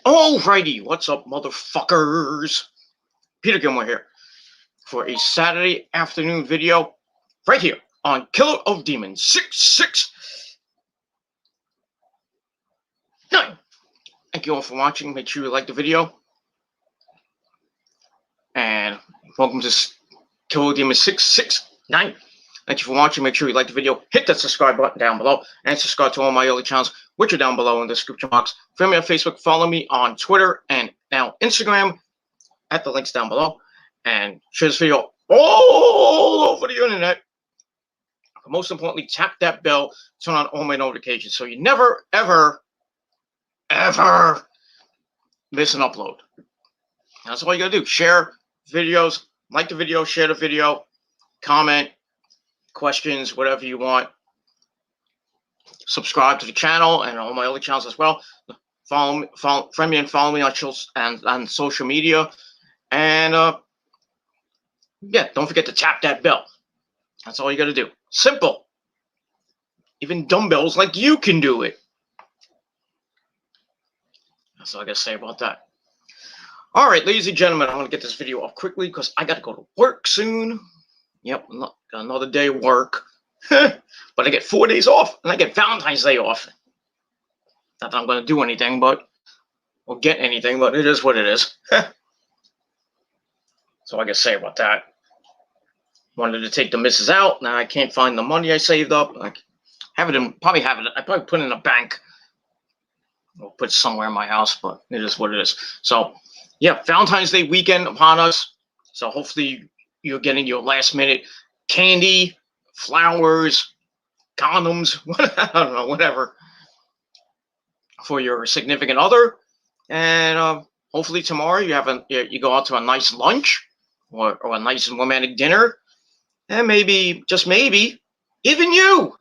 Alrighty, what's up, motherfuckers? Peter Gilmore here for a Saturday afternoon video right here on Killer of Demons 669. Thank you all for watching. Make sure you like the video. And welcome to Killer of Demons 669. Thank you for watching. Make sure you like the video. Hit that subscribe button down below. And subscribe to all my other channels, which are down below in the description box. Friend me on Facebook. Follow me on Twitter and now Instagram at the links down below. And share this video all over the internet. But most importantly, tap that bell. Turn on all my notifications so you never, ever, ever miss an upload. That's all you gotta do. Share videos. Like the video. Share the video. Comment. Questions, whatever you want. Subscribe to the channel and all my other channels as well. Friend me and follow me on social media. And yeah, don't forget to tap that bell. That's all you got to do. Simple. Even dumbbells like you can do it. That's all I got to say about that. All right, ladies and gentlemen, I'm going to get this video up quickly because I got to go to work soon. Yep, got another day of work. But I get 4 days off, and I get Valentine's Day off. Not that I'm going to do anything, or get anything, but it is what it is. So I got to say about that. Wanted to take the missus out. Now I can't find the money I saved up. I probably put it in a bank. Or put it somewhere in my house, but it is what it is. So, yeah, Valentine's Day weekend upon us. So hopefully you're getting your last minute candy, flowers, condoms, I don't know, whatever, for your significant other. And hopefully tomorrow you go out to a nice lunch or a nice romantic dinner. And maybe, just maybe, even you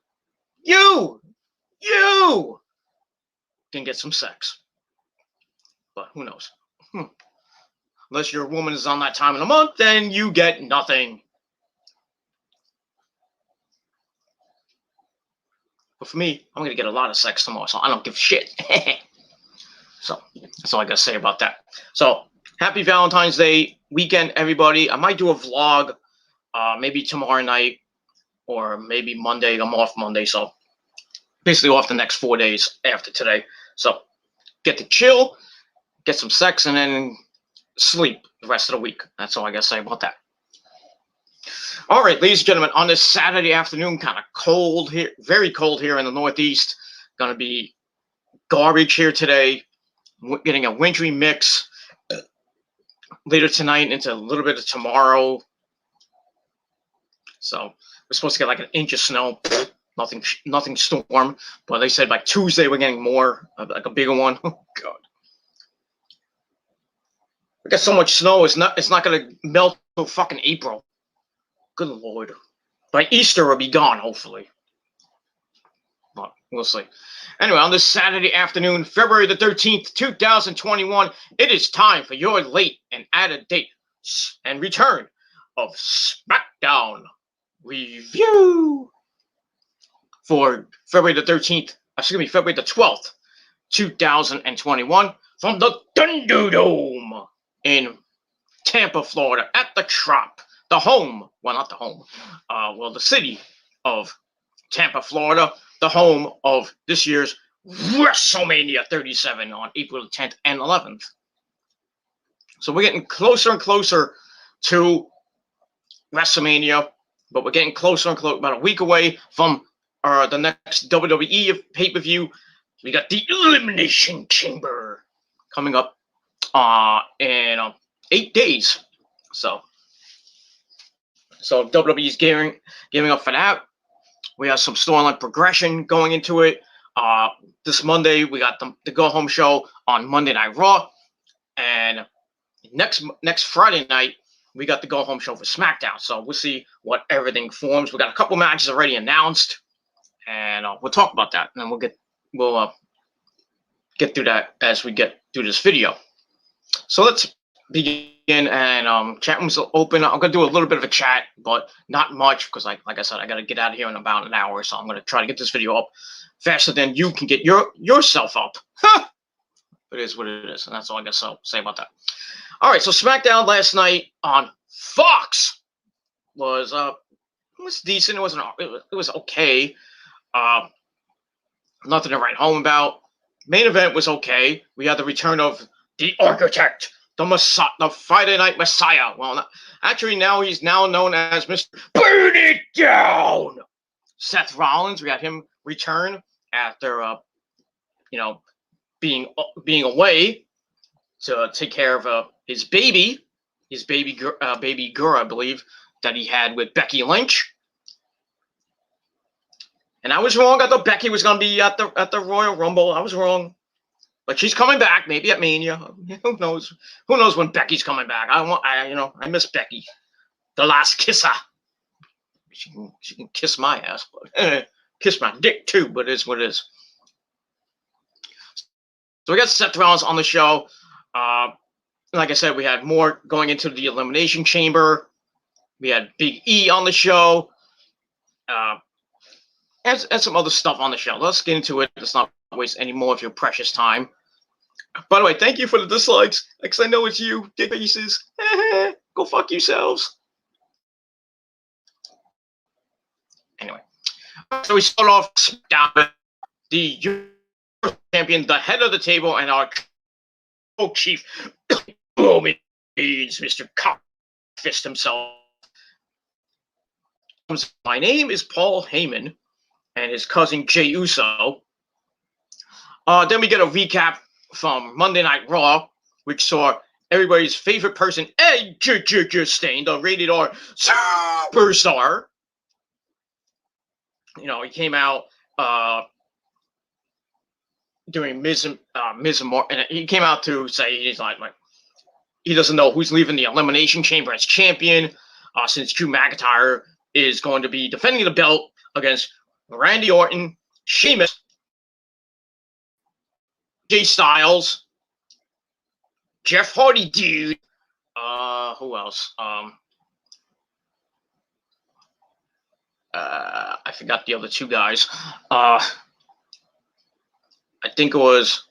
can get some sex. But who knows? Unless your woman is on that time of the month, then you get nothing. But for me, I'm going to get a lot of sex tomorrow, so I don't give a shit. So that's all I got to say about that. So happy Valentine's Day weekend, everybody. I might do a vlog maybe tomorrow night or maybe Monday. I'm off Monday, so basically off the next 4 days after today. So get to chill, get some sex, and then sleep the rest of the week. That's all I got to say about that. All right, ladies and gentlemen, on this Saturday afternoon, kind of cold here, very cold here in the Northeast. Going to be garbage here today. We're getting a wintry mix later tonight into a little bit of tomorrow. So we're supposed to get like an inch of snow. Nothing storm. But they said by Tuesday we're getting more, like a bigger one. Oh, God. We got so much snow, it's not going to melt till fucking April. Good Lord. By Easter, it'll be gone, hopefully. But we'll see. Anyway, on this Saturday afternoon, February the 13th, 2021, it is time for your late and added date and return of Smackdown review for February the 12th, 2021, from the Thunderdome in Tampa, Florida, at the Trop, the home, well, not the home, the city of Tampa, Florida, the home of this year's WrestleMania 37 on April 10th and 11th. So we're getting closer and closer to WrestleMania, but we're getting closer and closer, about a week away from the next WWE pay-per-view. We got the Elimination Chamber coming up in 8 days. So WWE's giving up for that. We have some storyline progression going into it. This Monday we got the Go Home show on Monday Night Raw, and next Friday night we got the Go Home show for Smackdown. So we'll see what everything forms. We got a couple matches already announced, and we'll talk about that, and then we'll get through that as we get through this video. So let's begin, and chat rooms will open. I'm gonna do a little bit of a chat, but not much, because like I said, I gotta get out of here in about an hour, so I'm gonna try to get this video up faster than you can get yourself up. It is what it is, and that's all I guess I'll say about that. All right, so SmackDown last night on Fox was decent. It wasn't. It was okay. Nothing to write home about. Main event was okay. We had the return of the Architect, the Friday Night Messiah. Well, actually, now he's now known as Mr. Burn It Down. Seth Rollins. We had him return after, being away to take care of his baby girl, I believe, that he had with Becky Lynch. And I was wrong. I thought Becky was going to be at the Royal Rumble. I was wrong. But she's coming back, maybe at Mania. Who knows? Who knows when Becky's coming back? I miss Becky, the last kisser. She can kiss my ass, but kiss my dick too. But it is what it is. So we got Seth Rollins on the show. Like I said, we had more going into the Elimination Chamber. We had Big E on the show. And some other stuff on the show. Let's get into it. Let's not waste any more of your precious time. By the way, thank you for the dislikes, because I know it's you, dick faces. Go fuck yourselves. Anyway, so we start off SmackDown, the champion, the head of the table, and our chief, Roman Reigns, Mr. Cockfist himself. My name is Paul Heyman, and his cousin Jey Uso. Then we get a recap from Monday Night Raw, which saw everybody's favorite person, AJ Stain, the rated R superstar. He came out doing Miz and and he came out to say he's like he doesn't know who's leaving the Elimination Chamber as champion, since Drew McIntyre is going to be defending the belt against Randy Orton, Sheamus, Jay Styles, Jeff Hardy, dude. Who else? I forgot the other two guys. I think it's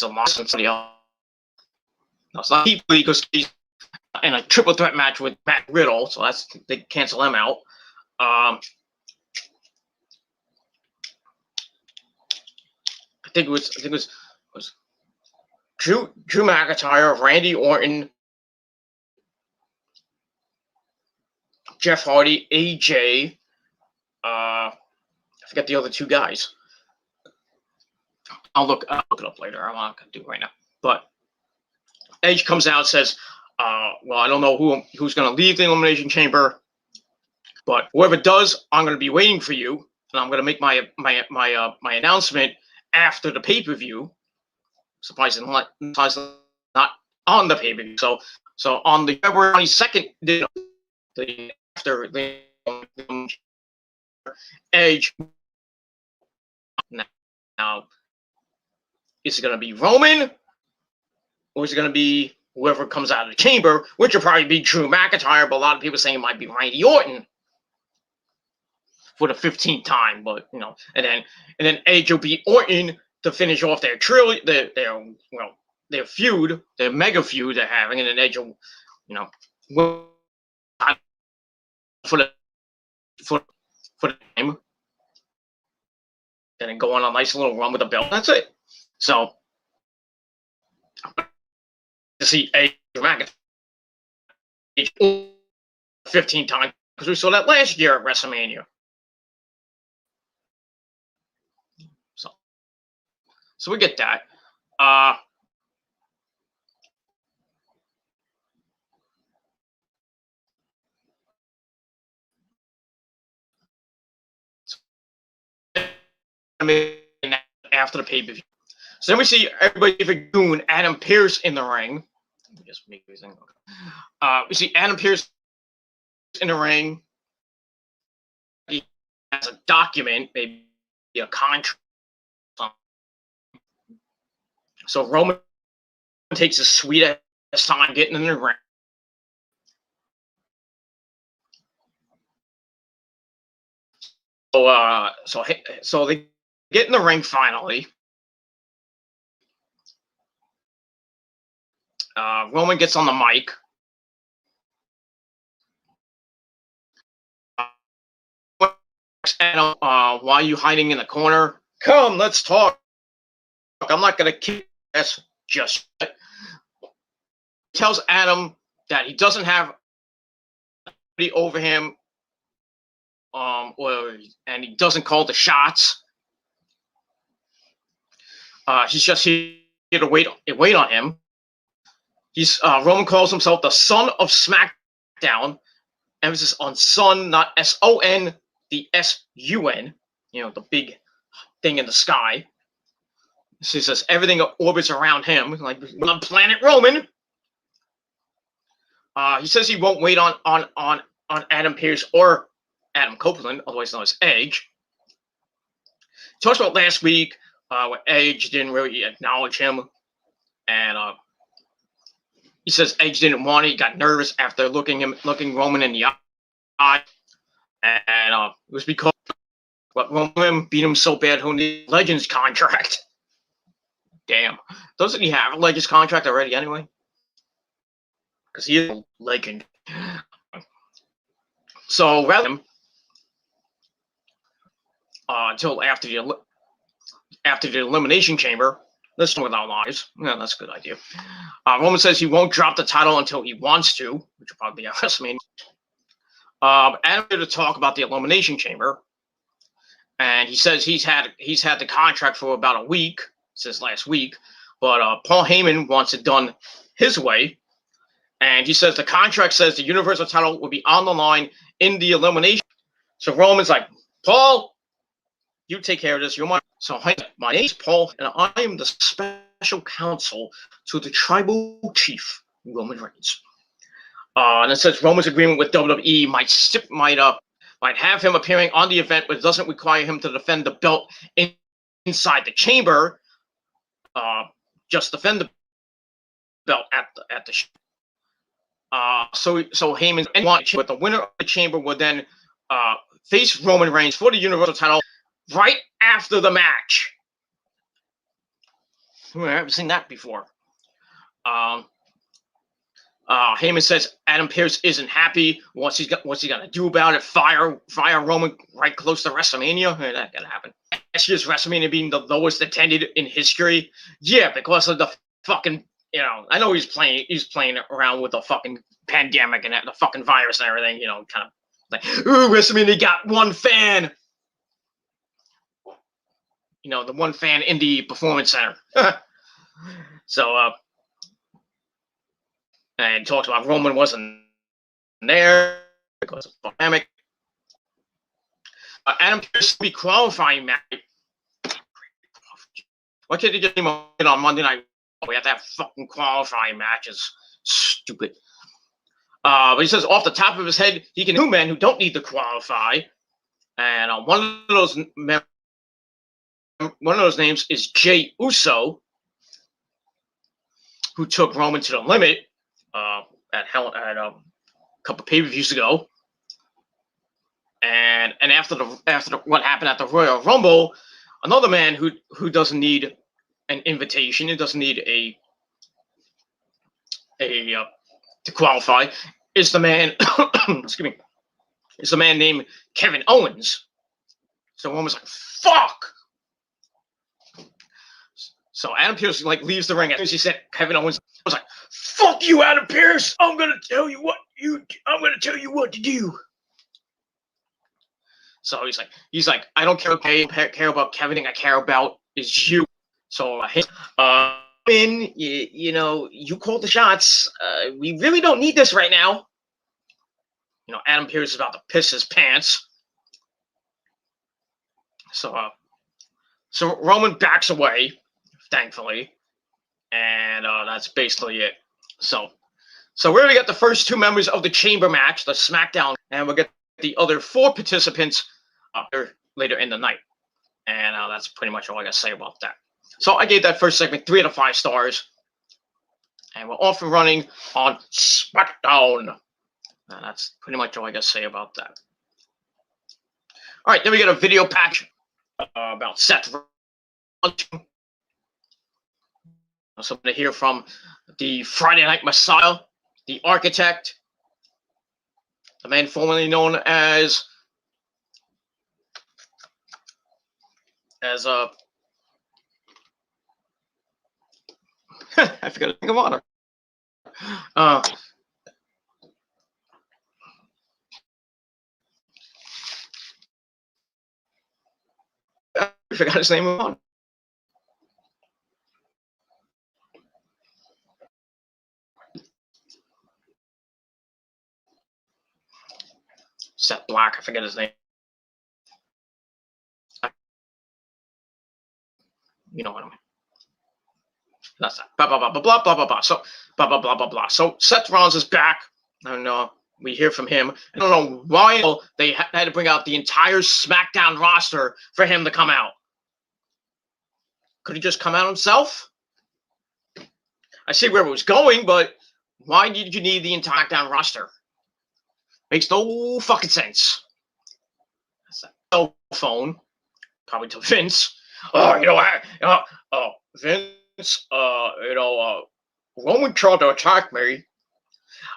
a loss and somebody else. No, it's not Keith Lee, because he's in a triple threat match with Matt Riddle, so they cancel him out. I think it was Drew McIntyre, Randy Orton, Jeff Hardy, AJ. I forget the other two guys. I'll look it up later. I'm not gonna do it right now. But Edge comes out and says, "Well, I don't know who's gonna leave the Elimination Chamber, but whoever does, I'm gonna be waiting for you, and I'm gonna make my announcement after the pay-per-view." Surprisingly, not on the pay-per-view. So on the February 22nd, after the Edge. Now, is it going to be Roman, or is it going to be whoever comes out of the chamber, which will probably be Drew McIntyre, but a lot of people saying it might be Randy Orton for the 15th time. But and then Edge will beat Orton to finish off their their feud, their mega feud they're having, and then Edge will, for the game, and then go on a nice little run with the belt. That's it. So to see Edge McIntyre 15 times, because we saw that last year at WrestleMania. So we get that. After the pay-per-view. So then we see everybody favorite goon, Adam Pearce, in the ring. We see Adam Pearce in the ring. He has a document, maybe a contract. So Roman takes a sweet ass time getting in the ring. So they get in the ring finally. Roman gets on the mic. Adam, why are you hiding in the corner? Come, let's talk. I'm not going to kick ass just yet. Tells Adam that he doesn't have anybody over him, and he doesn't call the shots. He's just here to wait on him. Roman calls himself the Son of Smackdown. Emphasis on son, not S-O-N, the S-U-N. You know, the big thing in the sky. So he says everything orbits around him, like on planet Roman. He says he won't wait on Adam Pearce or Adam Copeland, otherwise known as Edge. He talks about last week where Edge didn't really acknowledge him, and he says Edge didn't want it. He got nervous after looking Roman in the eye, and it was because Roman beat him so bad who needed a Legends contract. Damn, doesn't he have a Legends contract already anyway? Because he is a legend. So rather than until after the Elimination Chamber, let's talk without lies. Yeah, that's a good idea. Roman says he won't drop the title until he wants to, which will probably be at WrestleMania. Adam here to talk about the Elimination Chamber, and he says he's had the contract for about a week since last week, but Paul Heyman wants it done his way, and he says the contract says the Universal title will be on the line in the Elimination. So Roman's like, Paul, you take care of this. You're my name's Paul, and I am the special counsel to the tribal chief, Roman Reigns. And it says Roman's agreement with WWE might have him appearing on the event, but it doesn't require him to defend the belt inside the chamber. Just defend the belt at the show. So Heyman but the winner of the chamber would then face Roman Reigns for the Universal title right after the match. I haven't seen that before. Heyman says Adam Pearce isn't happy. What's he gonna do about it? Fire Roman right close to WrestleMania? That gonna happen. Last year's WrestleMania being the lowest attended in history. Yeah, because of the fucking, I know he's playing around with the fucking pandemic and the fucking virus and everything, kind of like, ooh, WrestleMania got one fan. The one fan in the Performance Center. So, and talks about Roman wasn't there because of the pandemic. Adam Pearce will be qualifying match. Why can't they just on Monday night? We have to have fucking qualifying matches. Stupid. But he says off the top of his head, he can 2 men who don't need to qualify, and one of those names is Jey Uso, who took Roman to the limit at a couple pay-per-views ago, and after what happened at the Royal Rumble, another man who doesn't need an invitation, he doesn't need to qualify, is the man excuse me, is the man named Kevin Owens. So Roman's like, fuck. So Adam Pearce leaves the ring as soon as he said Kevin Owens. I was like, fuck you, Adam Pearce. I'm gonna tell you what to do. So he's like, I don't care about Kevin. I care about is you. So you called the shots. We really don't need this right now. Adam Pearce is about to piss his pants. So Roman backs away, thankfully, and that's basically it. So we're gonna get the first 2 members of the Chamber match, the Smackdown, and we'll get the other 4 participants later in the night. And that's pretty much all I gotta say about that. So I gave that first segment 3 out of 5 stars, and we're off and running on Smackdown. And that's pretty much all I gotta say about that. All right, then we got a video package. about Seth Rollins. So I'm going to hear from the Friday Night Messiah, the architect, the man formerly known as I forgot to think of honor. I forgot his name of honor. Seth Black, I forget his name. You know what I mean. That's that. Blah blah blah blah blah blah blah blah. So blah blah blah blah blah. So Seth Rollins is back, and we hear from him. I don't know why they had to bring out the entire SmackDown roster for him to come out. Could he just come out himself? I see where it was going, but why did you need the entire SmackDown roster? Makes no fucking sense. That's a cell phone, probably to Vince. Vince, Roman tried to attack me.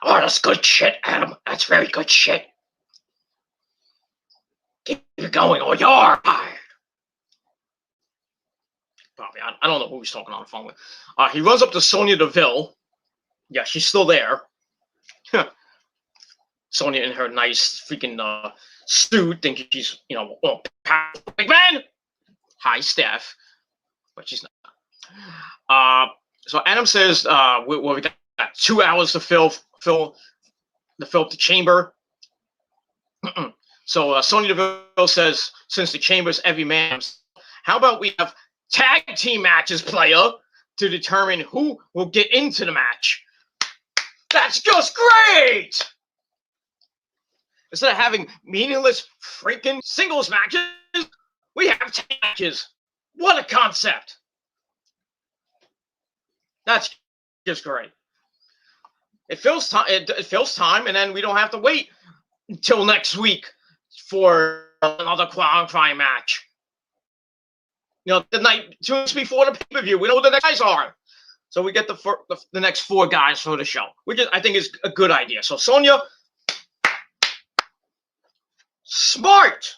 Oh, that's good shit, Adam. That's very good shit. Keep it going, or you're fired. Probably. I don't know who he's talking on the phone with. He runs up to Sonya Deville. Yeah, she's still there. Sonya in her nice freaking suit, thinking she's, big man. Hi, Steph. But she's not. So Adam says, we got 2 hours to fill the chamber. So Sonya Deville says, since the chamber's every man, how about we have tag team matches, player, to determine who will get into the match? That's just great! Instead of having meaningless freaking singles matches, we have tag matches. What a concept! That's just great. It fills time. It fills time, and then we don't have to wait until next week for another qualifying match. The night 2 weeks before the pay-per-view, we know who the next guys are, so we get the next 4 guys for the show, which I think is a good idea. So Sonya, smart.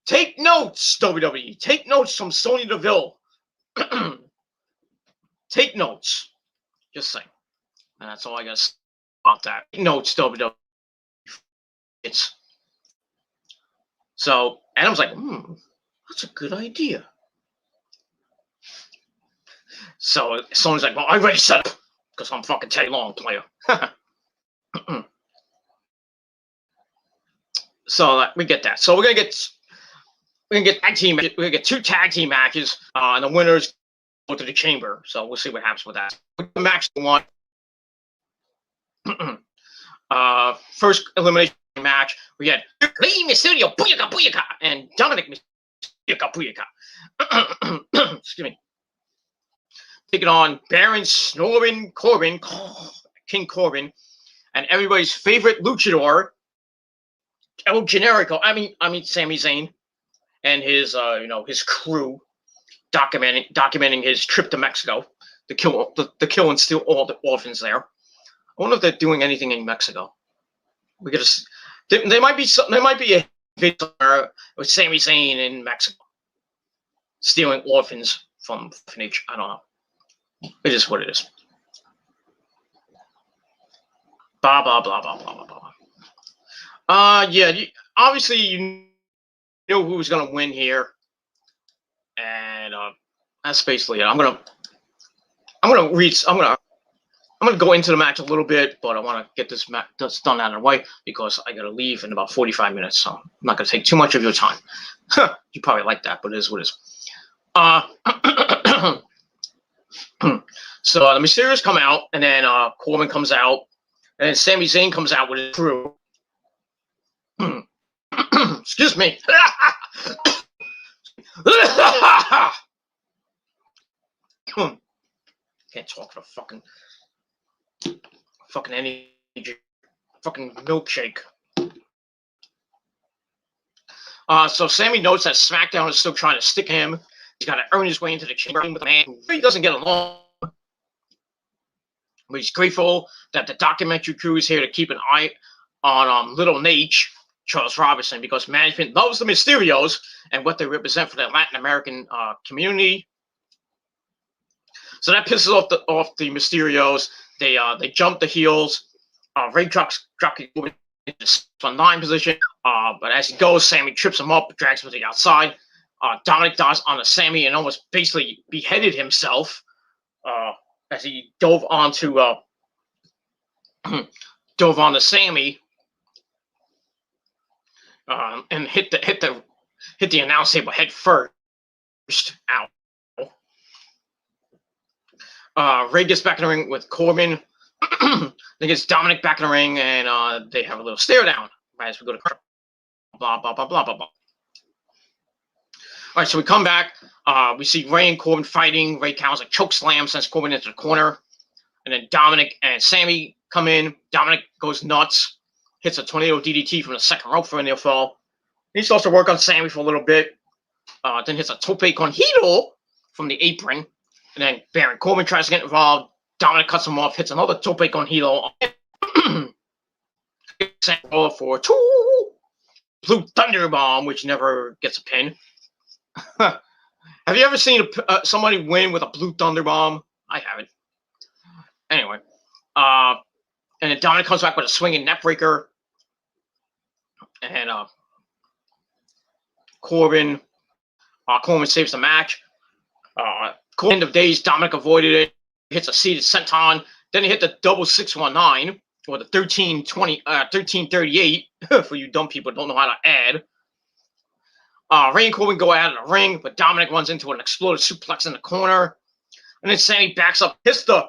Take notes, WWE. Take notes from Sonya Deville. Take notes. Just saying. And that's all I got to say about that. Take notes, WWE. So Adam's like, that's a good idea. So Sonya's like, well, I already set up because I'm fucking Teddy Long, player. So we get that. So we're gonna get tag team. We're gonna get 2 tag team matches, and the winners go to the chamber. So we'll see what happens with that. Match 1. First elimination match. We had Rey Mysterio, booyaka booyaka, and Dominic Mysterio, booyaka. Excuse me. Taking on Baron Snoring Corbin, King Corbin, and everybody's favorite luchador, El Generico. I mean Sami Zayn, and his his crew, documenting his trip to Mexico to kill and steal all the orphans there. I wonder if they're doing anything in Mexico. There might be a video with Sami Zayn in Mexico stealing orphans from orphanage. I don't know. It is what it is. Blah blah blah blah blah blah blah. Yeah. Obviously, you know who's gonna win here, and that's basically it. I'm gonna go into the match a little bit, but I want to get this match done out of the way because I got to leave in about 45 minutes, so I'm not going to take too much of your time. You probably like that, but it is what it is. So the Mysterios come out, and then Corbin comes out, and then Sami Zayn comes out with his crew. Excuse me. Can't talk for fucking energy, fucking milkshake. So Sammy notes that SmackDown is still trying to stick him. He's got to earn his way into the chamber with a man who really doesn't get along. But he's grateful that the documentary crew is here to keep an eye on Little Nate, Charles Robinson, because management loves the Mysterios and what they represent for the Latin American community. So that pisses off the Mysterios. They jump the heels. Ray drops into the 9 position, but as he goes, Sammy trips him up, drags him to the outside. Dominic dives onto Sammy and almost basically beheaded himself as he dove onto Sammy and hit the announce table head first. Ow. Ray gets back in the ring with Corbin. Then gets Dominic back in the ring, and they have a little stare down as we go to blah blah blah blah blah blah. All right, so we come back. We see Ray and Corbin fighting. Ray counts a choke slam, sends Corbin into the corner, and then Dominic and Sammy come in. Dominic goes nuts, hits a tornado DDT from the second rope for a near fall. He starts to work on Sammy for a little bit. Then hits a tope con hilo from the apron, and then Baron Corbin tries to get involved. Dominic cuts him off, hits another tope con hilo for 2 Blue Thunder Bomb, which never gets a pin. Have you ever seen somebody win with a Blue Thunder Bomb? I haven't. Anyway, and then Dominic comes back with a swinging neckbreaker, and Corbin saves the match. End of days, Dominic avoided it. Hits a seated senton. Then he hit the double 619 or the 1338 for you dumb people who don't know how to add. Ray and Corbin go out of the ring, but Dominic runs into an exploded suplex in the corner. And then Sammy backs up, hits the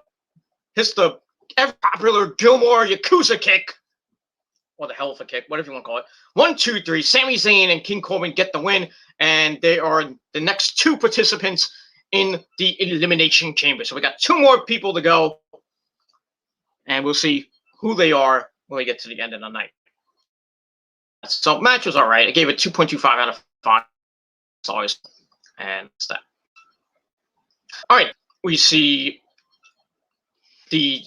ever popular Gilmore Yakuza kick. Or the hell of a kick, whatever you want to call it. 1, 2, 3. Sami Zayn and King Corbin get the win, and they are the next 2 participants in the Elimination Chamber. So we got 2 more people to go, and we'll see who they are when we get to the end of the night. So match was all right. I gave it 2.25 out of 5 stars, and that's that. All right, we see the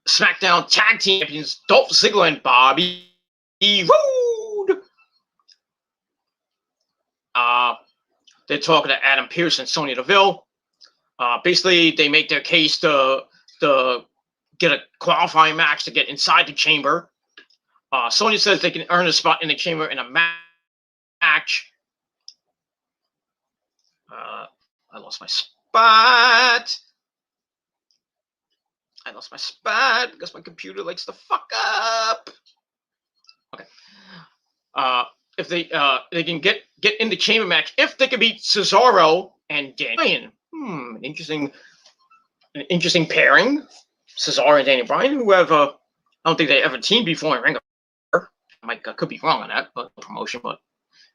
SmackDown Tag Team Champions Dolph Ziggler and Bobby Roode. They're talking to Adam Pearce and Sonya Deville. Basically, they make their case to get a qualifying match to get inside the chamber. Sonya says they can earn a spot in the chamber in a match. I lost my spot. Because my computer likes to fuck up. Okay. If they can get in the chamber match, if they can beat Cesaro and Daniel Bryan. An interesting pairing. Cesaro and Daniel Bryan, who have I don't think they ever teamed before in Ring of Honor. I could be wrong on that, but promotion, but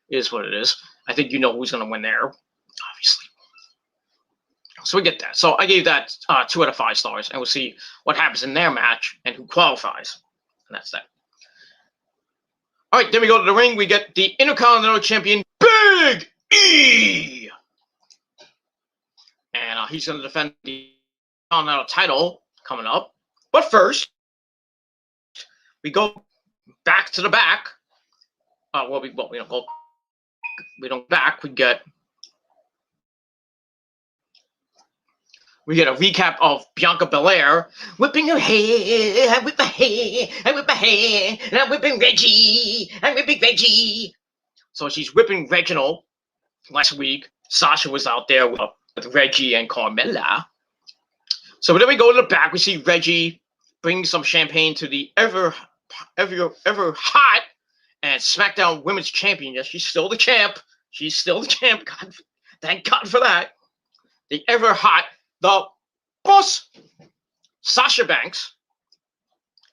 it is what it is. I think you know who's gonna win there, obviously. So we get that. So I gave that 2 out of 5 stars, and we'll see what happens in their match and who qualifies. And that's that. All right, then we go to the ring. We get the Intercontinental Champion, Big E. And he's going to defend the Intercontinental title coming up. But first, we go back to the back. We don't go. We don't back. We get a recap of Bianca Belair whipping her hair, I whip my hair, I whip my hair, and I'm whipping Reggie, I'm whipping Reggie. So she's whipping Reginald. Last week, Sasha was out there with Reggie and Carmella. So then we go to the back. We see Reggie bring some champagne to the ever hot and SmackDown Women's Champion. Yes, she's still the champ. God, thank God for that. The ever hot. The boss, Sasha Banks.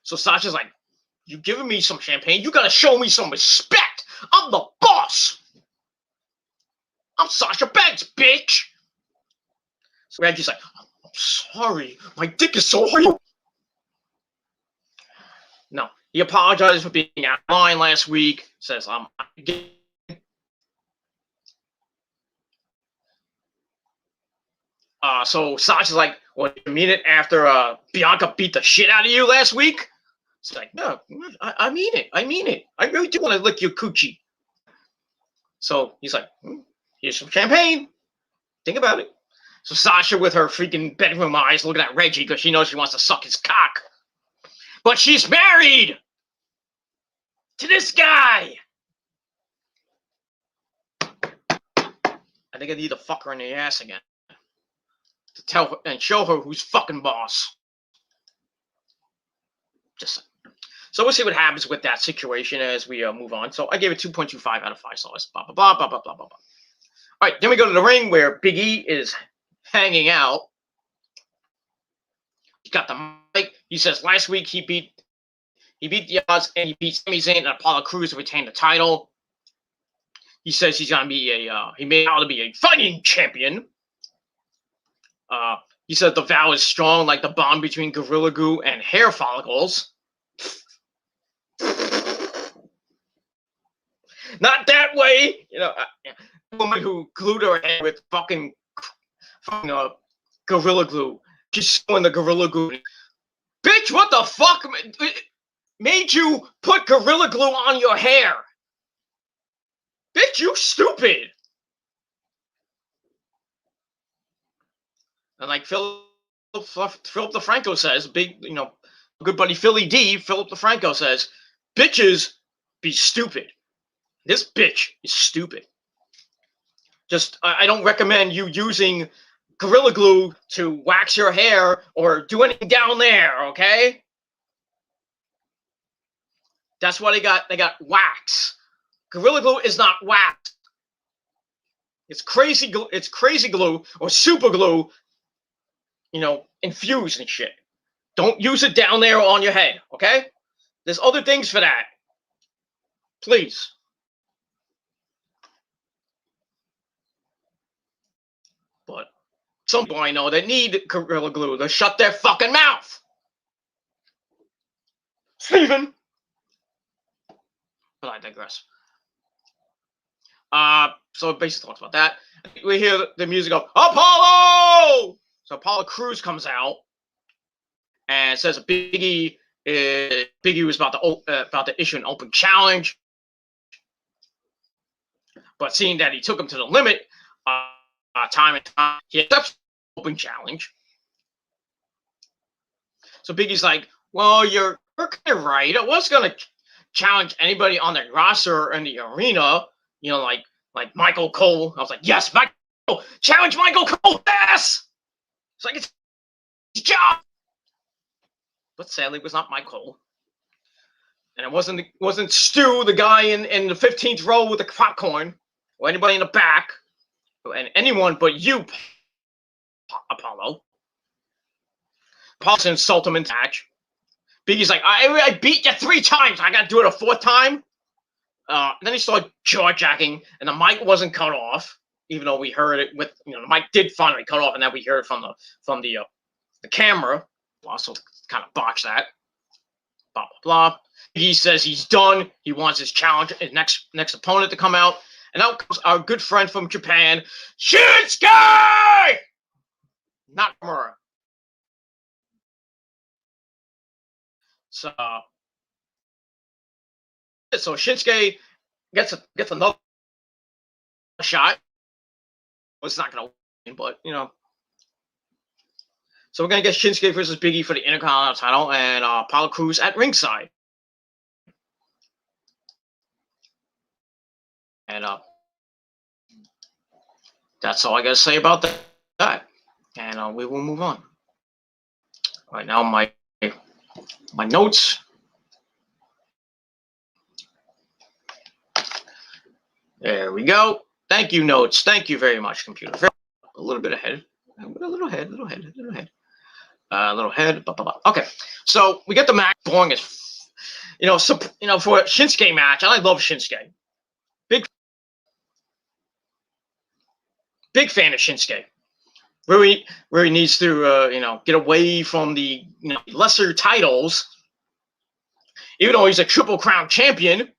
So Sasha's like, you giving me some champagne? You got to show me some respect. I'm the boss. I'm Sasha Banks, bitch. So Reggie's like, I'm sorry. My dick is so hard. No, he apologized for being out of line last week. Says so Sasha's like, "Well, you mean it after Bianca beat the shit out of you last week?" It's like, "No, I mean it. I mean it. I really do want to lick your coochie." So he's like, "Here's some champagne. Think about it." So Sasha, with her freaking bedroom eyes, looking at Reggie because she knows she wants to suck his cock, but she's married to this guy. I think I need to fuck her in the ass again to tell her and show her who's fucking boss. Just so we'll see what happens with that situation as we move on. So I gave it 2.25 out of 5 stars. Blah blah blah blah blah blah blah. All right, then we go to the ring where Big E is hanging out. He's got the mic. He says last week he beat the odds and he beat Sami Zayn and Apollo Crews to retain the title. He says he's gonna be he made out to be a fighting champion. He said the vow is strong like the bond between Gorilla Glue and hair follicles. Not that way, a woman who glued her hair with fucking Gorilla Glue. She's showing the Gorilla Glue. Bitch, what the fuck made you put Gorilla Glue on your hair? Bitch, you stupid. And like Philip DeFranco says, good buddy Philly D, Philip DeFranco says, bitches be stupid. This bitch is stupid. Just, I don't recommend you using Gorilla Glue to wax your hair or do anything down there, okay? That's why they got wax. Gorilla Glue is not wax. It's crazy glue or super glue, infused and shit. Don't use it down there on your head, okay? There's other things for that. Please. But some people I know that need Gorilla Glue to shut their fucking mouth. Steven. But I digress. So it basically talks about that. We hear the music of Apollo! So Apollo Crews comes out and says Big E was about to issue an open challenge. But seeing that he took him to the limit, time and time, he accepts the open challenge. So Big E's like, well, you're kind of right. I was going to challenge anybody on the roster or in the arena, like Michael Cole. I was like, yes, Michael Cole. Challenge Michael Cole, yes! It's like, it's his job. But sadly, it was not Michael Cole. And it wasn't Stu, the guy in the 15th row with the popcorn, or anybody in the back, and anyone but you, Apollo. Apollo insult him in the match. Biggie's like, I beat you 3 times. I got to do it a 4th time. Then he started jaw-jacking, and the mic wasn't cut off, even though we heard it with, the mic did finally cut off, and then we heard it from the camera. Also, kind of botched that. Blah blah blah. He says he's done. He wants his challenge, his next opponent to come out, and out comes our good friend from Japan, Shinsuke Nakamura. So Shinsuke gets another shot. Well, it's not going to win, but, So we're going to get Shinsuke versus Big E for the Intercontinental title and Apollo Crews at ringside. And that's all I got to say about that. And we will move on. Right now, my notes. There we go. Thank you, notes. Thank you very much, computer. A little bit ahead. A little head. Blah, blah, blah. Okay, so we get the match boring as, for a Shinsuke match, and I love Shinsuke. Big fan of Shinsuke. Where he needs to, get away from the lesser titles even though he's a Triple Crown champion.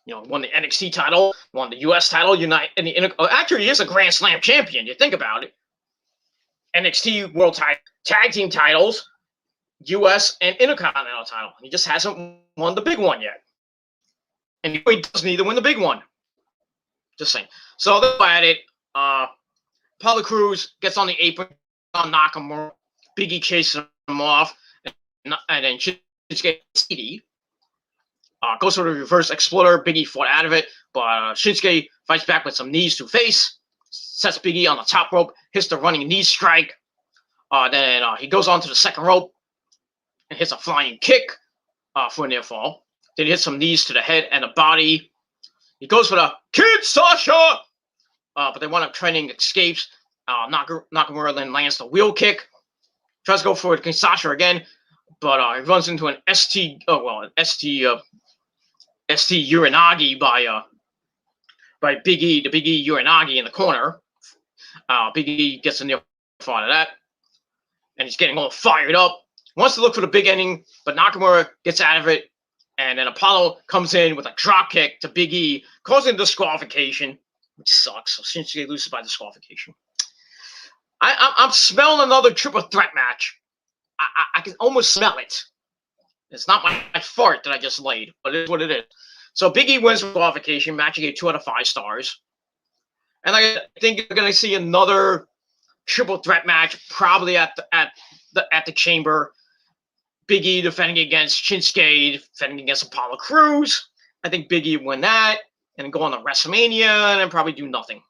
Won the NXT title, won the US title, actually, he is a Grand Slam champion. You think about it. NXT World Tag Team titles, US and Intercontinental title. He just hasn't won the big one yet. And he doesn't need to win the big one. Just saying. So they're at it. Apollo Crews gets on the apron on Nakamura. Big E chases him off. And then Shinsuke CD goes for the reverse exploder. Big E fought out of it. But Shinsuke fights back with some knees to face. Sets Big E on the top rope. Hits the running knee strike. Then he goes on to the second rope. And hits a flying kick for a near fall. Then he hits some knees to the head and the body. He goes for the Kid Sasha. But they wind up training, escapes. Nakamura then lands the wheel kick. Tries to go for Kid Sasha again. But he runs into an ST Uranagi by Big E, the Big E Uranagi in the corner. Big E gets a near fall out of that. And he's getting all fired up. Wants to look for the big ending, but Nakamura gets out of it. And then Apollo comes in with a drop kick to Big E, causing disqualification, which sucks. So Shinsuke loses by disqualification. I'm smelling another triple threat match. I can almost smell it. It's not my fart that I just laid, but it is what it is. So Big E wins qualification, match again 2 out of 5 stars. And I think you're going to see another triple threat match, probably at the Chamber. Big E defending against Shinsuke, defending against Apollo Crews. I think Big E win that and go on to WrestleMania and then probably do nothing.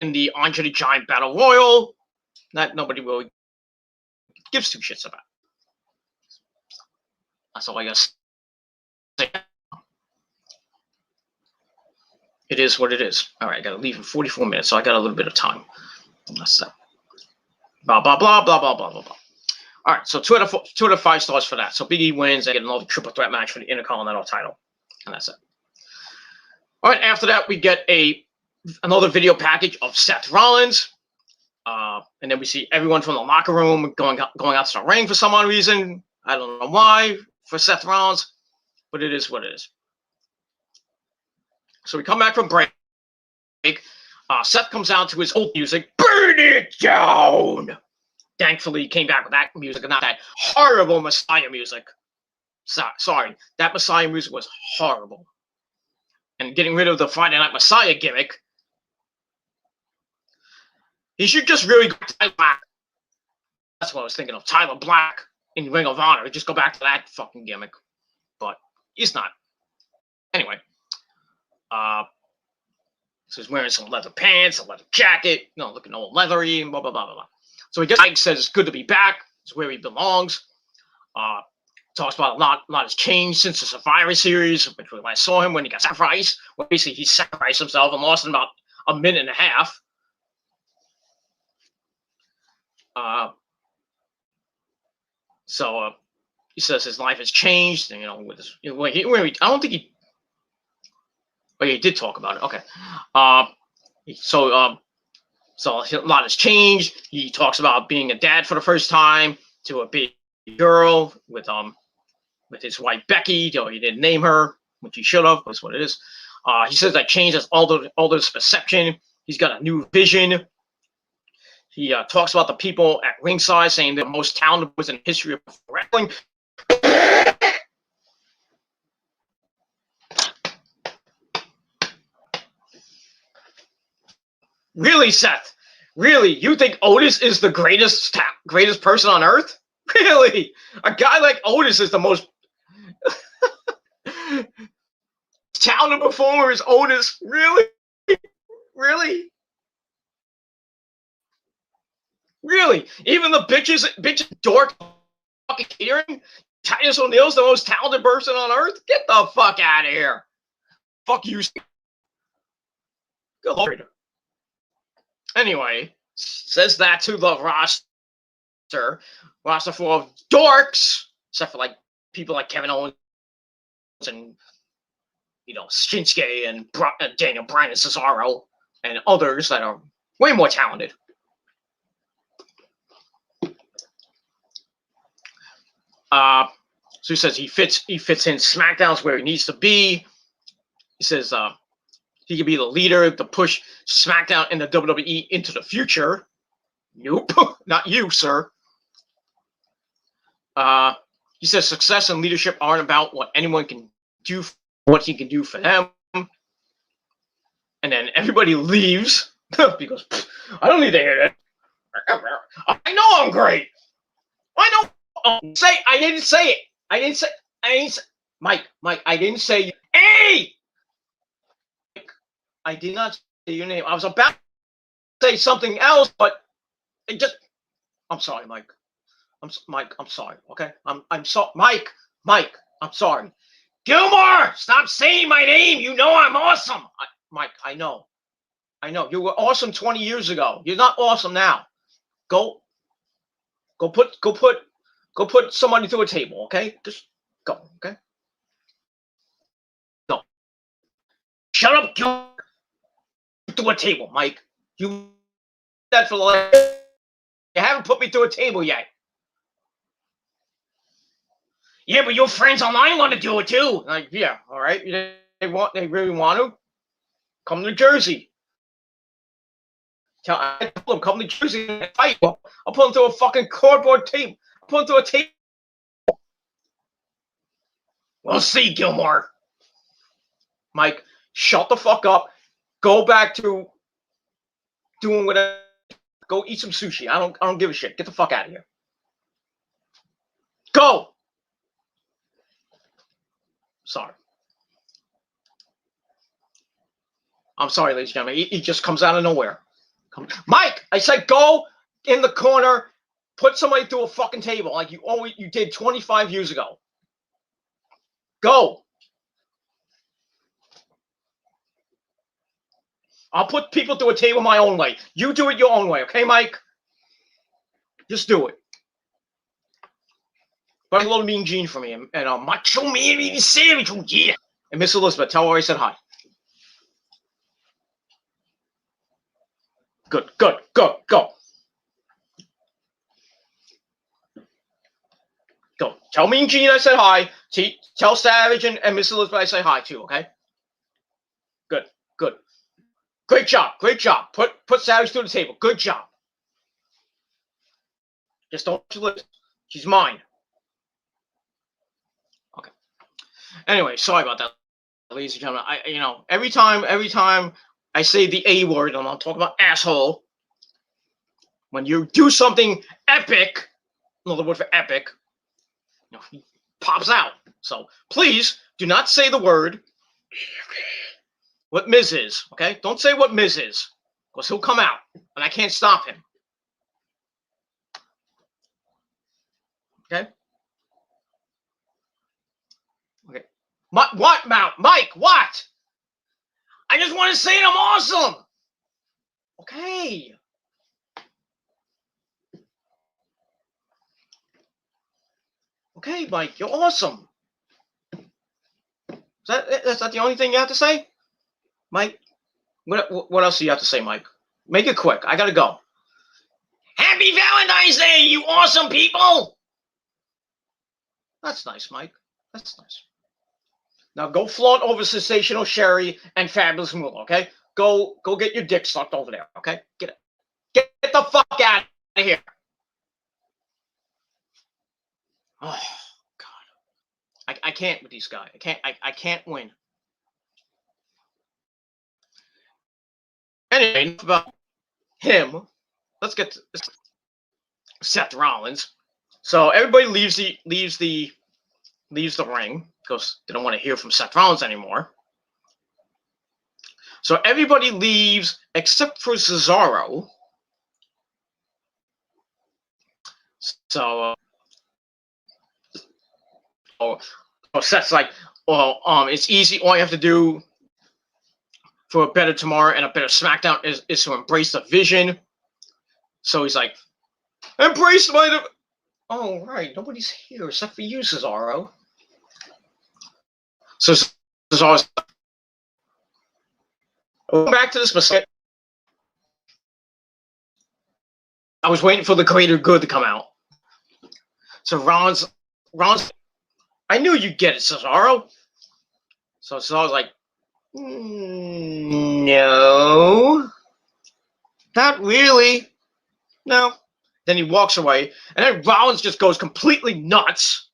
In the Andre the Giant Battle Royal, that nobody really gives 2 shits about. That's all I gotta say. It is what it is. All right, I gotta leave in 44 minutes, so I got a little bit of time. That's that. Blah, blah, blah, blah, blah, blah, blah, blah. All right, so 2 out of 5 stars for that. So Big E wins. They get another triple threat match for the Intercontinental title. And that's it. All right, after that, we get another video package of Seth Rollins. And then we see everyone from the locker room going out to the ring for some odd reason. I don't know why for Seth Rollins, but it is what it is. So we come back from break. Seth comes out to his old music, Burn It Down! Thankfully, he came back with that music and not that horrible Messiah music. Sorry, that Messiah music was horrible. And getting rid of the Friday Night Messiah gimmick, he should just really go to Tyler Black. That's what I was thinking of. Tyler Black in Ring of Honor. Just go back to that fucking gimmick. But he's not. Anyway. So he's wearing some leather pants, a leather jacket, looking all leathery, and blah, blah, blah, blah, blah. So Mike says it's good to be back. It's where he belongs. Talks about a lot has changed since the Survivor Series, which we last saw him when he got sacrificed. Well, basically, he sacrificed himself and lost in about a minute and a half. So he says his life has changed. And, with his, I don't think he. Oh, yeah, he did talk about it. Okay. So a lot has changed. He talks about being a dad for the first time to a big girl with his wife Becky. He didn't name her, which he should have. That's what it is. He says that change has altered his perception. He's got a new vision. He talks about the people at ringside, saying they're the most talented in the history of wrestling. Really, Seth? Really? You think Otis is the greatest person on earth? Really? A guy like Otis is the most talented performer is Otis? Really? Really? Really? Even the bitches dork fucking catering? Titus O'Neil's the most talented person on earth? Get the fuck out of here. Fuck you. Good Lord. Anyway, says that to the roster full of dorks, except for people like Kevin Owens and Shinsuke and Daniel Bryan and Cesaro and others that are way more talented. So he says he fits in SmackDown's where he needs to be. He says he can be the leader to push SmackDown and the WWE into the future. Nope, not you, sir. He says success and leadership aren't about what anyone can do, what he can do for them. And then everybody leaves because I don't need to hear that. I know I'm great. I know. I didn't say it. Mike, I didn't say. Hey! I did not say your name. I was about to say something else, but it just. I'm sorry, Mike. I'm sorry. Okay, I'm sorry, Mike. I'm sorry. Gilmore, stop saying my name. You know I'm awesome. Mike, I know. You were awesome 20 years ago. You're not awesome now. Go put somebody through a table. Okay, just go. Okay. No. Shut up, Gilmore. To a table, Mike. You that for the last. You haven't put me through a table yet. Yeah, but your friends online want to do it too. Like, yeah, all right. They really want to. Come to Jersey. I told them, come to Jersey and fight. I'll put them through a fucking cardboard table. I'll put them through a table. We'll see, Gilmore. Mike, shut the fuck up. Go back to doing whatever. Go eat some sushi. I don't give a shit. Get the fuck out of here. Go. Sorry. I'm sorry, ladies and gentlemen. He just comes out of nowhere. Mike, I said go in the corner, put somebody through a fucking table like you did 25 years ago. Go. I'll put people through a table my own way. You do it your own way, okay, Mike? Just do it. But a little Mean Gene for me, and Macho Man even Savage, oh yeah. And Miss Elizabeth, tell her I said hi. Good, go. Go. Tell Mean Gene I said hi. Tell Savage and Miss Elizabeth I say hi too, okay? Good. Great job. Put Savage through the table. Good job. Just don't you listen. She's mine. Okay. Anyway, sorry about that, ladies and gentlemen. Every time I say the A word, and I'll talk about asshole. When you do something epic, another word for epic, he pops out. So please do not say the word what Miz is, okay? Don't say what Miz is, because he'll come out, and I can't stop him. Okay? Okay. What, Mike? What? I just want to say I'm awesome. Okay. Okay, Mike, you're awesome. Is that the only thing you have to say? Mike, what else do you have to say, Mike? Make it quick. I gotta go. Happy Valentine's Day, you awesome people! That's nice, Mike. That's nice. Now go flaunt over Sensational Sherry and Fabulous Moolah, okay? Go get your dick sucked over there, okay? Get the fuck out of here. Oh God. I can't with these guys. I can't win. Anyway, enough about him. Let's get to Seth Rollins. So everybody leaves the ring because they don't want to hear from Seth Rollins anymore. So everybody leaves except for Cesaro. So Seth's like, well, it's easy. All you have to do for a better tomorrow and a better SmackDown is to embrace the vision. So he's like, embrace my. Oh, right. Nobody's here except for you, Cesaro. So Cesaro's back to this mistake. I was waiting for the greater good to come out. So Rollins I knew you'd get it, Cesaro. So Cesaro's like, no, not really. No. Then he walks away, and then Rollins just goes completely nuts.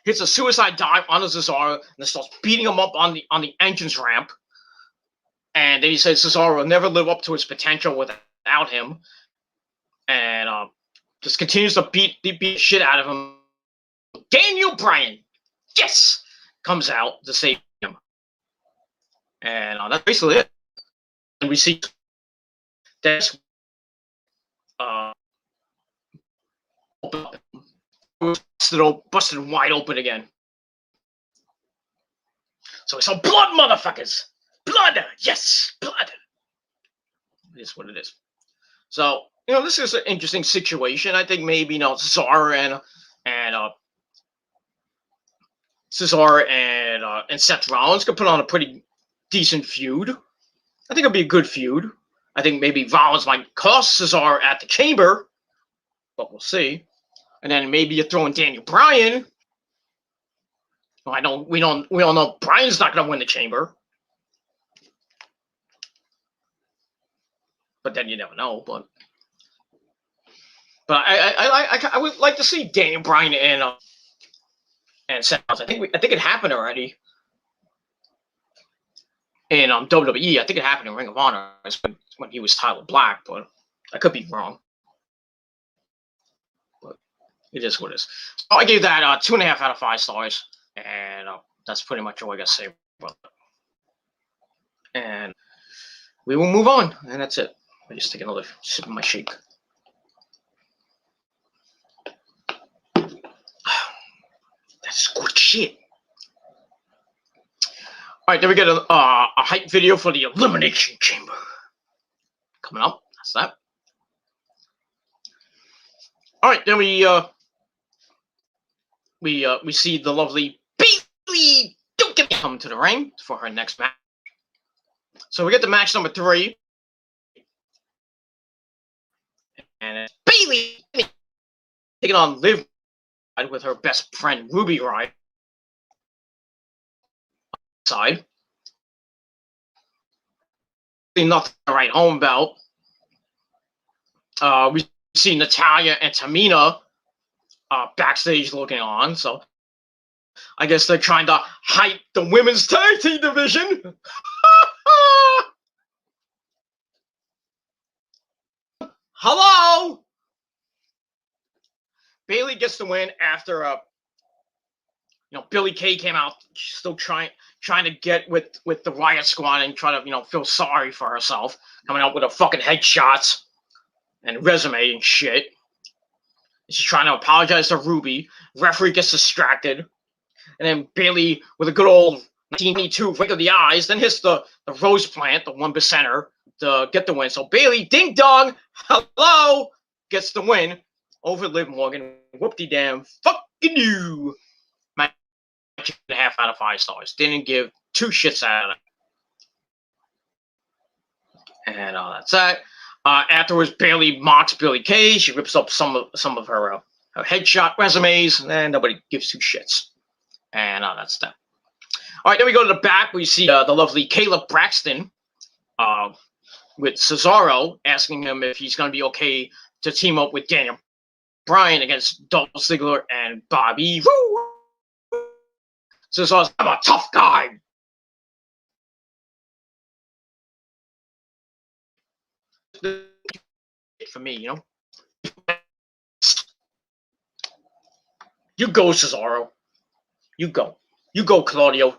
Hits a suicide dive on Cesaro, and then starts beating him up on the entrance ramp. And then he says Cesaro will never live up to his potential without him. And just continues to beat the shit out of him. Daniel Bryan, yes, comes out to save him. And that's basically it. And we see that's busted wide open again. So we saw blood, motherfuckers. Blood, yes, blood. It is what it is. So this is an interesting situation. I think maybe Cesaro and Seth Rollins could put on a pretty decent feud. I think it'll be a good feud. I think maybe Rollins might cost Cesaro at the Chamber, but we'll see. And then maybe you're throwing Daniel Bryan. Well, we don't know Bryan's not going to win the Chamber, but then you never know. But I would like to see Daniel Bryan and Seth Rollins. I think it happened already in WWE. I think it happened in Ring of Honor when he was Tyler Black, but I could be wrong. But it is what it is. So I gave that 2.5 out of 5 stars, and that's pretty much all I got to say about it. And we will move on, and that's it. I just take another sip of my shake. That's good shit. All right, then we get a hype video for the Elimination Chamber coming up. That's that. All right, then we see the lovely Bayley Duke come to the ring for her next match. So we get the match number 3, and it's Bayley taking on Liv with her best friend Ruby Riott side. Nothing to write home about. We see Natalya and Tamina backstage looking on, so I guess they're trying to hype the women's tag team division. Hello. Bayley gets the win after Billie Kay came out, still trying to get with the Riott Squad and try to feel sorry for herself, coming out with her fucking headshots and resume and shit. She's trying to apologize to Ruby. Referee gets distracted, and then Bayley with a good old 1922 wink of the eyes, then hits the rose plant, the 1%er, to get the win. So Bayley, ding dong, hello, gets the win over Liv Morgan. Whoop-de-damn, fucking you. 2.5 out of 5 stars. Didn't give 2 shits out of it. And that's that. Afterwards, Bayley mocks Billie Kay. She rips up some of her headshot resumes, and nobody gives 2 shits. And that's that. All right, then we go to the back. We see the lovely Kayla Braxton with Cesaro, asking him if he's going to be okay to team up with Daniel Bryan against Dolph Ziggler and Bobby Roode. Cesaro's, I'm a tough guy. For me, You go, Cesaro. You go. You go, Claudio.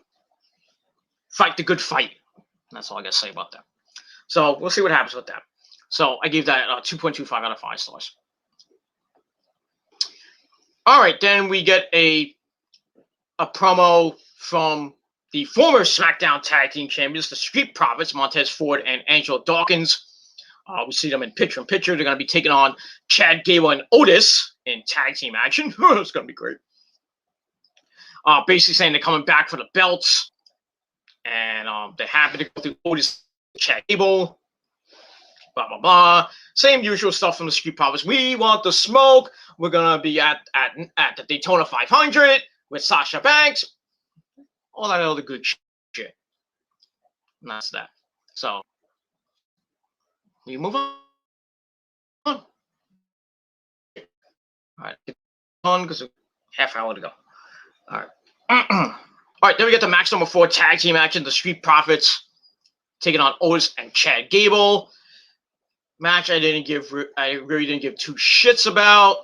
Fight the good fight. That's all I got to say about that. So we'll see what happens with that. So I gave that 2.25 out of 5 stars. All right, then we get a promo from the former SmackDown Tag Team Champions, the Street Profits, Montez Ford and Angelo Dawkins. We see them in picture-in-picture. They're going to be taking on Chad Gable and Otis in tag team action. It's going to be great. Basically saying they're coming back for the belts. And they're happy to go through Otis and Chad Gable. Blah, blah, blah. Same usual stuff from the Street Profits. We want the smoke. we're gonna be at the Daytona 500 with Sasha Banks, all that other good shit. And that's that. So we move on. All right, on because half hour to go. All right. All right, then we get the match number 4 tag team action. The Street Profits taking on Otis and Chad Gable. Match I really didn't give 2 shits about.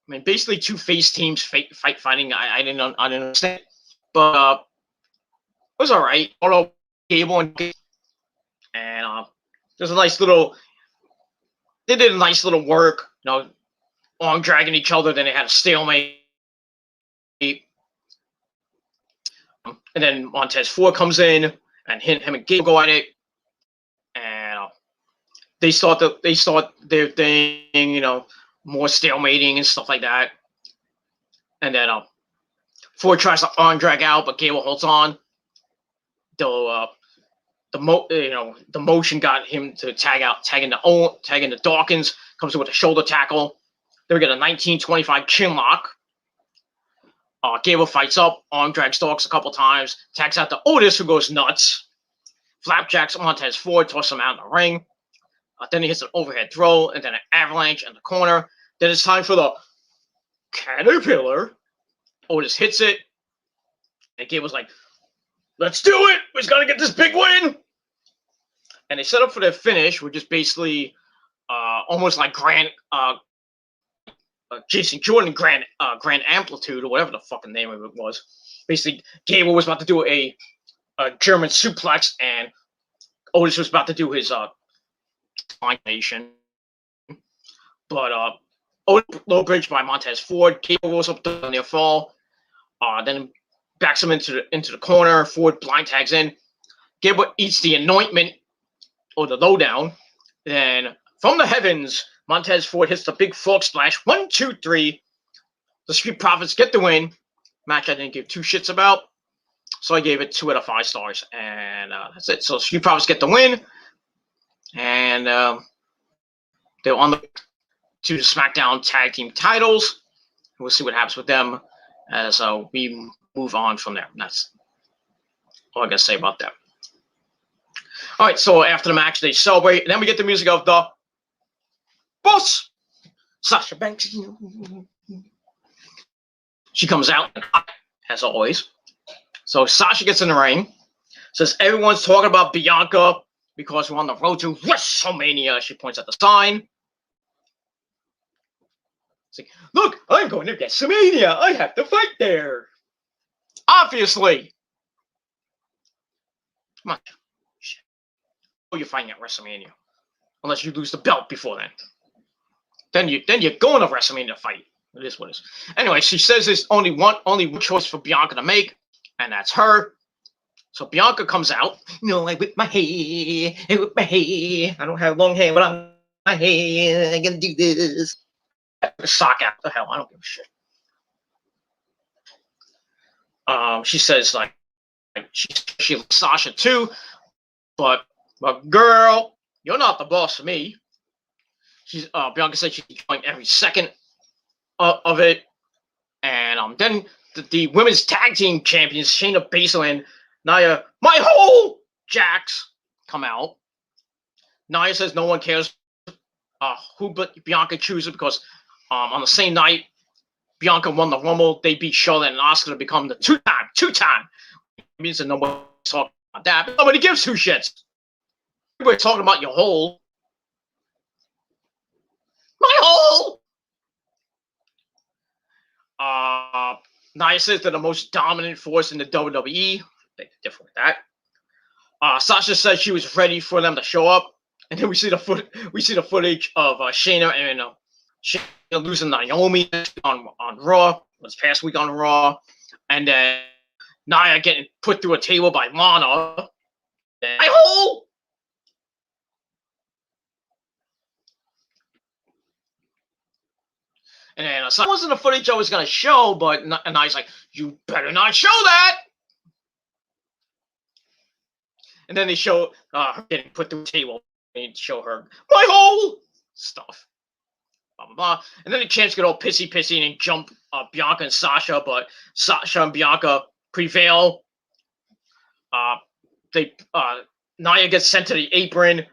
I mean, basically 2 face teams fighting. I didn't understand, but it was all right. Although Gable and there's a nice little. They did a nice little work, arm dragging each other. Then they had a stalemate. And then Montez Ford comes in, and him and Gable go at it, and they start their thing, more stalemating and stuff like that. And then Ford tries to arm drag out, but Gable holds on. Though the motion got him to tag into Dawkins, comes in with a shoulder tackle. Then we get a 1925 chin lock. Gable fights up, arm drags Dawkins a couple times, tags out to Otis, who goes nuts. Flapjacks Montez Ford, tosses him out in the ring. Then he hits an overhead throw, and then an avalanche in the corner. Then it's time for the Caterpillar. Otis hits it, and Gable's like, "Let's do it! We're gonna get this big win!" And they set up for their finish, which is basically almost like Jason Jordan Grand Amplitude, or whatever the fucking name of it was. Basically, Gable was about to do a German suplex, and Otis was about to do his combination. But Otis low bridge by Montez Ford. Gable goes up the near fall. Then backs him into the corner. Ford blind tags in. Gable eats the anointment or the lowdown. Then from the heavens, Montez Ford hits the big frog splash. 1, 2, 3. The Street Profits get the win. Match I didn't give 2 shits about, so I gave it 2 out of 5 stars, and that's it. So Street Profits get the win, and they're on to the Smackdown tag team titles. We'll see what happens with them as we move on from there. That's all I gotta say about that. All right, so after the match, they celebrate, and then we get the music of the boss, Sasha Banks. She comes out, as always. So Sasha gets in the ring, says everyone's talking about Bianca because we're on the road to WrestleMania. She points at the sign. It's like, look, I'm going to WrestleMania. I have to fight there. Obviously. Come on. Oh, you're fighting at WrestleMania. Unless you lose the belt before then. Then you're going to WrestleMania to fight. It is what it is. Anyway, she says there's only one choice for Bianca to make, and that's her. So Bianca comes out. I whip my hair. I don't have long hair, but my hair. I'm gonna do this. Sock out the hell. I don't give a shit. She says she likes Sasha too, but girl, you're not the boss of me. Bianca said she's enjoying every second of it, and then the women's tag team champions Shayna Baszler and Nia, my whole Jax, come out. Nia says no one cares who but Bianca chooses because on the same night Bianca won the Rumble. They beat Charlotte and Asuka to become the two-time. It means that nobody's talking about that, but nobody gives 2 shits. Everybody's talking about your hole. My hole! Nia says they're the most dominant force in the WWE. They differ with that. Sasha says she was ready for them to show up, and then we see the footage of Shayna and Shayna losing Naomi on Raw this past week on Raw, and then Nia getting put through a table by Lana. My hole! And then that wasn't the footage I was going to show, but Nia's like, you better not show that! And then they show her getting put through a table and show her my whole stuff. blah, blah, blah. And then the champs get all pissy and jump Bianca and Sasha, but Sasha and Bianca prevail. Nia gets sent to the apron,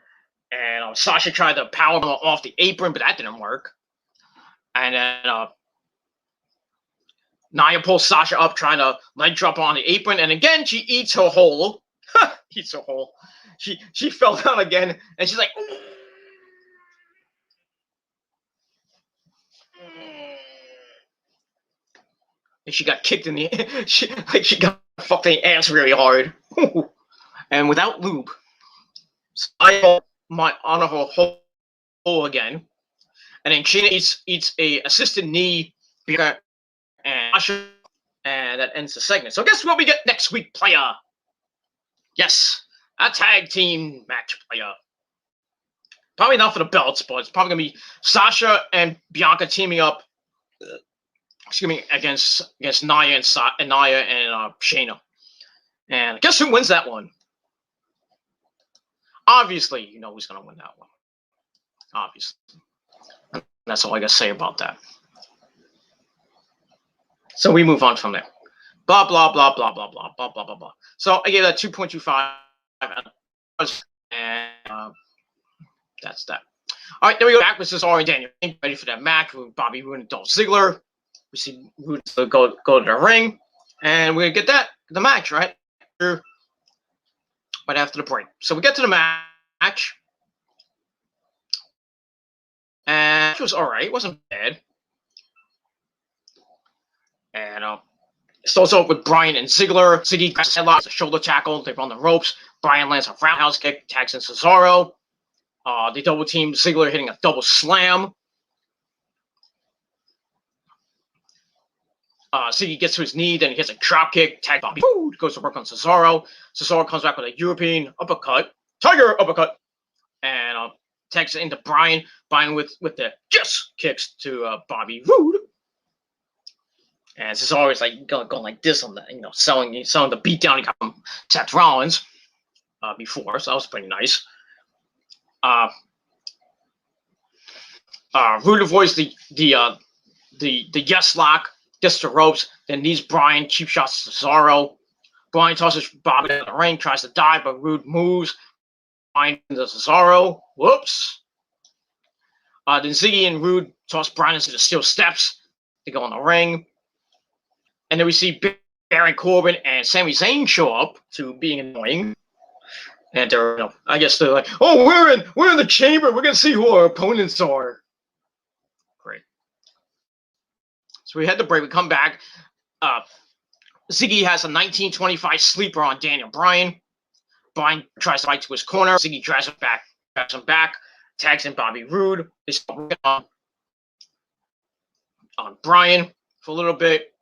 and Sasha tried to power off the apron, but that didn't work. And then Nia pulls Sasha up, trying to leg drop on the apron, and again she eats her hole. Eats her hole. She fell down again, and she's like, and she got kicked in the she got fucked in the ass really hard. And without lube, I my on her hole again, and then Shayna eats a assisted knee, and that ends the segment. So guess what we get next week, player? Yes, a tag team match, player. Probably not for the belts, but it's probably gonna be Sasha and Bianca teaming up. Excuse me, against Nia and Shayna. And guess who wins that one? Obviously, you know who's gonna win that one. Obviously, and that's all I gotta say about that. So we move on from there. Blah blah blah blah blah blah blah blah blah blah. So I gave that 2.25, and that's that. All right, there we go. Back with Cesaro and Daniel, ready for that match with Bobby Roode and Dolph Ziggler. We see Roode go to the ring, and we're gonna get the match right after the break. So we get to the match, and it was all right. It wasn't bad. And it starts off with Bryan and Ziggler. Ziggy grabs a headlock, a shoulder tackle. They're on the ropes. Bryan lands a roundhouse kick, tags in Cesaro. They double team Ziggler, hitting a double slam. Ziggy gets to his knee, then he hits a drop kick. Tag Bobby Roode goes to work on Cesaro. Cesaro comes back with a European uppercut, tiger uppercut, and tags into Bryan. Bryan with the yes kicks to Bobby Roode. And Cesaro is like going like this on the, selling the beatdown he got from Seth Rollins before, so that was pretty nice. Roode avoids the yes lock, gets the ropes, then knees Bryan, cheap shots to Cesaro. Bryan tosses Bobby in the ring, tries to dive, but Roode moves. Bryan into Cesaro. Whoops. Then Ziggy and Roode toss Bryan into the steel steps to go in the ring. And then we see Baron Corbin and Sami Zayn show up to being annoying. And they're, I guess they're like, oh, we're in the chamber. We're gonna see who our opponents are. Great. So we had the break. We come back. Ziggy has a 1925 sleeper on Daniel Bryan. Bryan tries to fight to his corner. Ziggy grabs him back, tags in Bobby Roode. They start on Bryan for a little bit.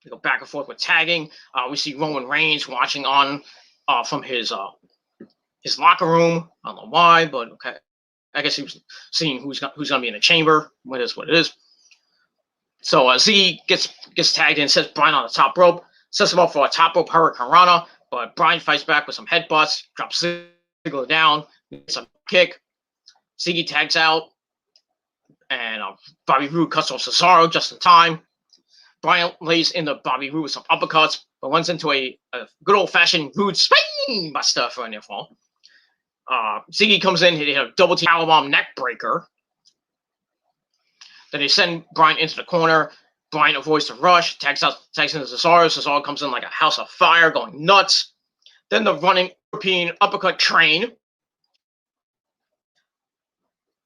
They go back and forth with tagging. We see Roman Reigns watching on from his locker room. I don't know why, but okay. I guess he was seeing who's gonna be in the chamber. What it is. So Ziggy gets tagged in, sets Bryan on the top rope, sets him up for a top rope Hurricane Rana, but Bryan fights back with some headbutts, drops Ziggler down, gets a kick. Ziggy tags out, and Bobby Roode cuts off Cesaro just in time. Bryan lays into Bobby Roode with some uppercuts, but runs into a good old-fashioned Roode spine buster for a near fall. Ziggy comes in, he hit a double team powerbomb neck breaker. Then they send Bryan into the corner. Bryan avoids the rush, tags into Cesaro. Cesaro comes in like a house of fire, going nuts. Then the running European uppercut train.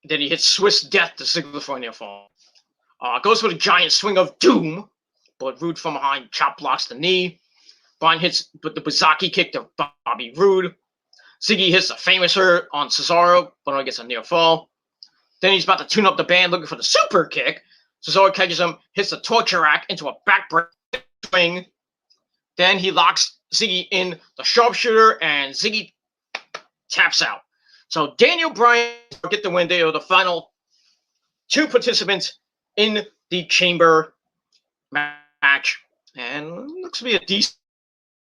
Then he hits Swiss Death to Ziggler for a near fall. Goes for the giant swing of doom, but Roode from behind chop blocks the knee. Bryan hits the Bazaki kick to Bobby Roode. Ziggy hits the famouser on Cesaro, but only gets a near fall. Then he's about to tune up the band looking for the super kick. Cesaro catches him, hits the torture rack into a backbreaker swing. Then he locks Ziggy in the sharpshooter, and Ziggy taps out. So Daniel Bryan get the win. They are the final two participants in the chamber match, and it looks to be a decent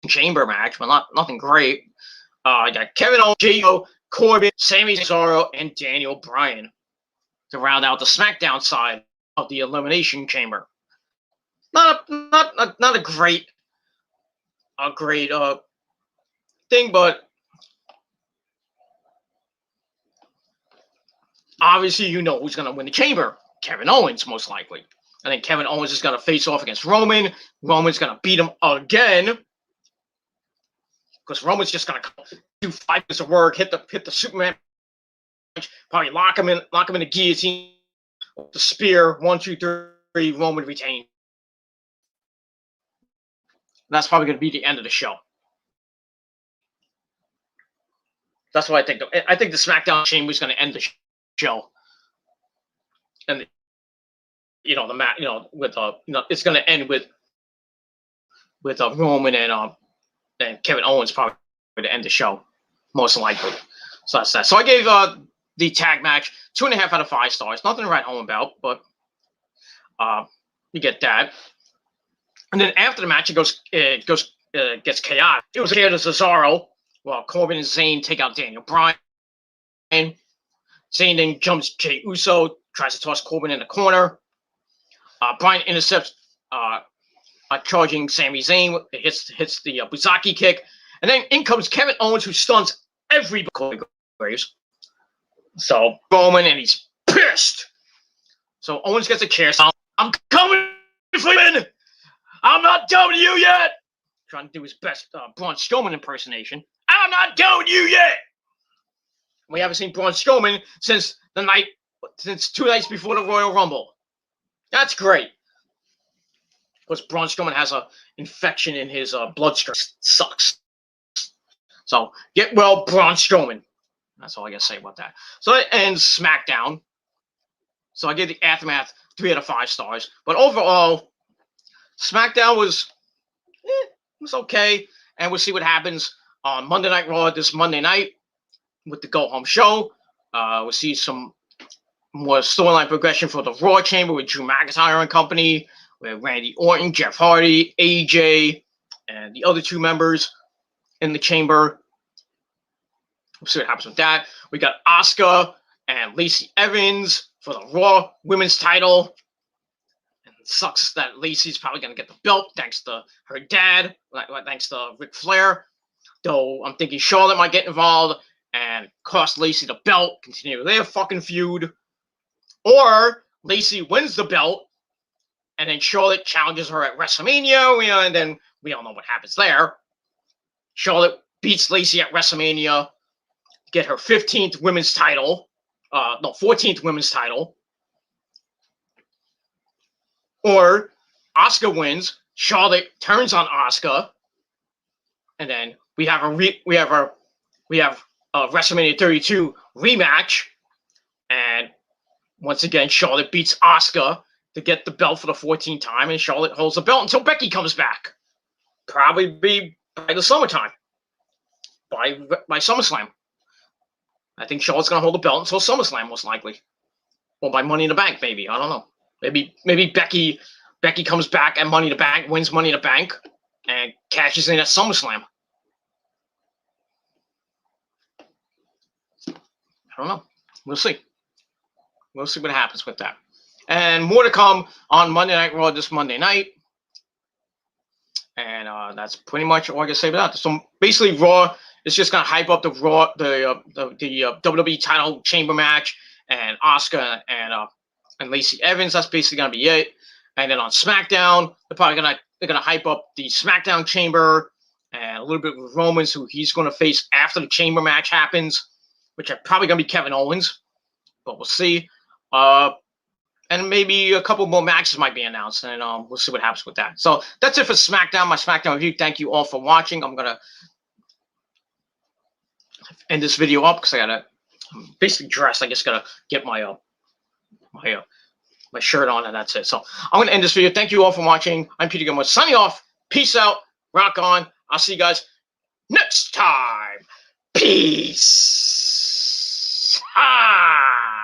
chamber match, but nothing great. I got Kevin Owens, J.O., Corbin, Sami Cesaro, and Daniel Bryan. to round out the SmackDown side of the Elimination Chamber. Not a great thing, but obviously you know who's going to win the Chamber. Kevin Owens, most likely. I think Kevin Owens is going to face off against Roman. Roman's going to beat him again. Because Roman's just going to do 5 minutes of work, hit the Superman punch, probably lock him in the guillotine, the spear, 1, 2, 3, Roman retain. That's probably going to be the end of the show. That's what I think. I think the SmackDown Chamber is going to end the show, and the match, with it's going to end with Roman and Kevin Owens probably to end the show, most likely. So that's that. So I gave the tag match 2.5 out of 5 stars. Nothing to write home about, but you get that. And then after the match, it gets chaotic. It was here to Cesaro, while Corbin and Zayn take out Daniel Bryan. Zayn then jumps Jey Uso, tries to toss Corbin in the corner. Bryan intercepts charging Sami Zayn. It hits the Buzaki kick. And then in comes Kevin Owens, who stuns everybody. So Roman, and he's pissed. So Owens gets a chair. So I'm coming for you. I'm not done with you yet. Trying to do his best Braun Strowman impersonation. I'm not done with you yet. We haven't seen Braun Strowman since 2 nights before the Royal Rumble. That's great. Because Braun Strowman has an infection in his bloodstream. Sucks. So get well, Braun Strowman. That's all I got to say about that. So that ends SmackDown. So I gave the Aftermath 3 out of 5 stars. But overall, SmackDown was okay. And we'll see what happens on Monday Night Raw this Monday night with the Go Home show. We'll see some more storyline progression for the Raw Chamber with Drew McIntyre and company, with Randy Orton, Jeff Hardy, AJ, and the other 2 members in the Chamber. We'll see what happens with that. We got Asuka and Lacey Evans for the Raw Women's title. And it sucks that Lacey's probably going to get the belt thanks to her dad, thanks to Ric Flair. Though I'm thinking Charlotte might get involved and cost Lacey the belt, continue their fucking feud. Or Lacey wins the belt, and then Charlotte challenges her at WrestleMania, and then we all know what happens there. Charlotte beats Lacey at WrestleMania, get her 15th women's title, 14th women's title. Or Asuka wins, Charlotte turns on Asuka, and then we have a WrestleMania 32 rematch, and once again Charlotte beats Asuka to get the belt for the 14th time, and Charlotte holds the belt until Becky comes back. Probably be by the summertime, by SummerSlam. I think Charlotte's gonna hold the belt until SummerSlam, most likely, or by Money in the Bank, maybe. I don't know. Maybe Becky comes back at Money in the Bank, wins Money in the Bank, and cashes in at SummerSlam. I don't know. We'll see. We'll see what happens with that. And more to come on Monday Night Raw this Monday night. And that's pretty much all I can say about that. So basically, Raw is just gonna hype up the WWE title chamber match and Asuka and Lacey Evans. That's basically gonna be it. And then on SmackDown, they're gonna hype up the SmackDown chamber and a little bit with Roman, who he's gonna face after the chamber match happens, which are probably gonna be Kevin Owens, but we'll see. And maybe a couple more matches might be announced, and we'll see what happens with that. So that's it for SmackDown, my SmackDown review. Thank you all for watching. I'm going to end this video up because I'm basically dressed. I just got to get my shirt on, and that's it. So I'm going to end this video. Thank you all for watching. I'm Peter Gilmore, signing off. Peace out. Rock on. I'll see you guys next time. Peace. Ah!